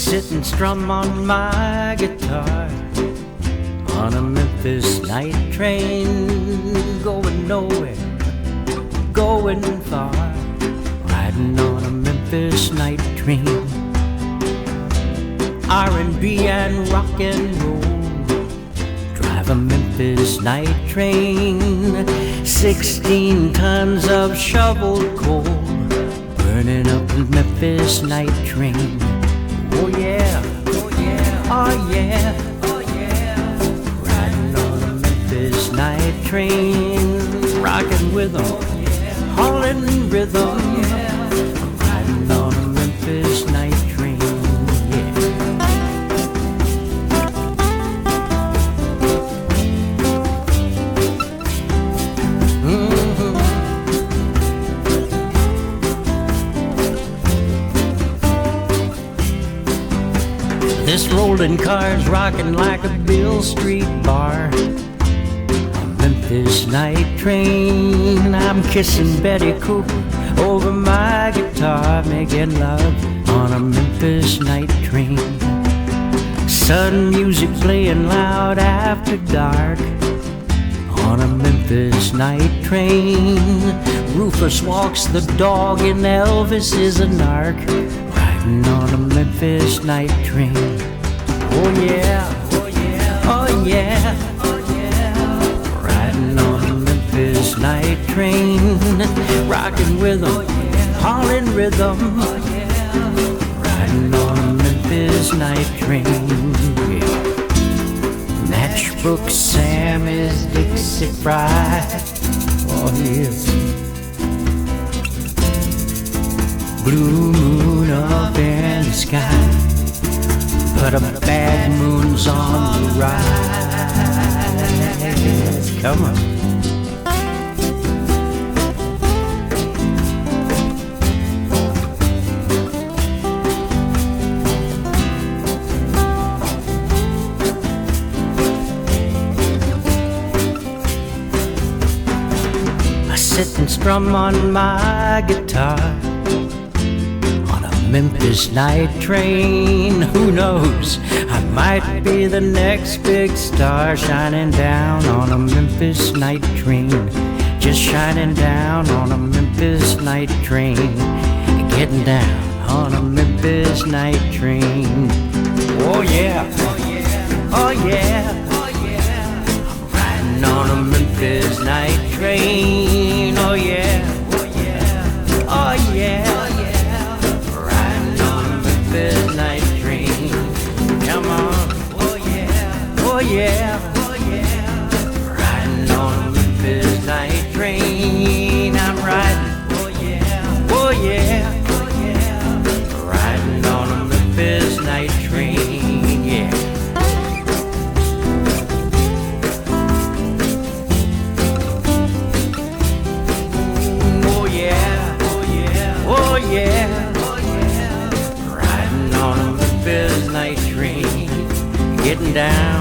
sit and strum on my guitar on a Memphis night train, going nowhere, going far, riding on a Memphis night train. R&B and rock and roll, drive a Memphis night train. 16 tons of shoveled coal, burning up the Memphis night train. Oh yeah, oh yeah, oh yeah, oh yeah. Riding on a Memphis night train, rocking with them, hauling rhythm. Riding on a Memphis night train, yeah. This rolling car's rocking like a Bill Street bar, a Memphis night train. I'm kissing Betty Cooper over my guitar, making love on a Memphis night train. Sudden music playing loud after dark on a Memphis night train. Rufus walks the dog and Elvis is a narc, riding on a Memphis night train. Oh yeah, oh yeah, oh yeah, oh yeah. Riding on a Memphis night train, rocking with them, hauling rhythm. Riding on a Memphis night train, yeah. Matchbook Sam is Dixie Fried, oh yeah. Blue moon up in the sky, but a bad moon's on the rise. Come on. I sit and strum on my guitar on a Memphis night train. Who knows, I might be the next big star, shining down on a Memphis night train. Just shining down on a Memphis night train, getting down on a Memphis night train. Oh yeah, oh yeah, oh yeah. I'm riding on a Memphis night train. Oh yeah, oh yeah, oh yeah. Memphis night train, come on, oh yeah, oh yeah, oh yeah. Riding on a Memphis night train, I'm riding, oh yeah, oh yeah, oh yeah. Riding on a Memphis night train, yeah. Oh yeah, oh yeah, oh yeah. On a Memphis night train, getting down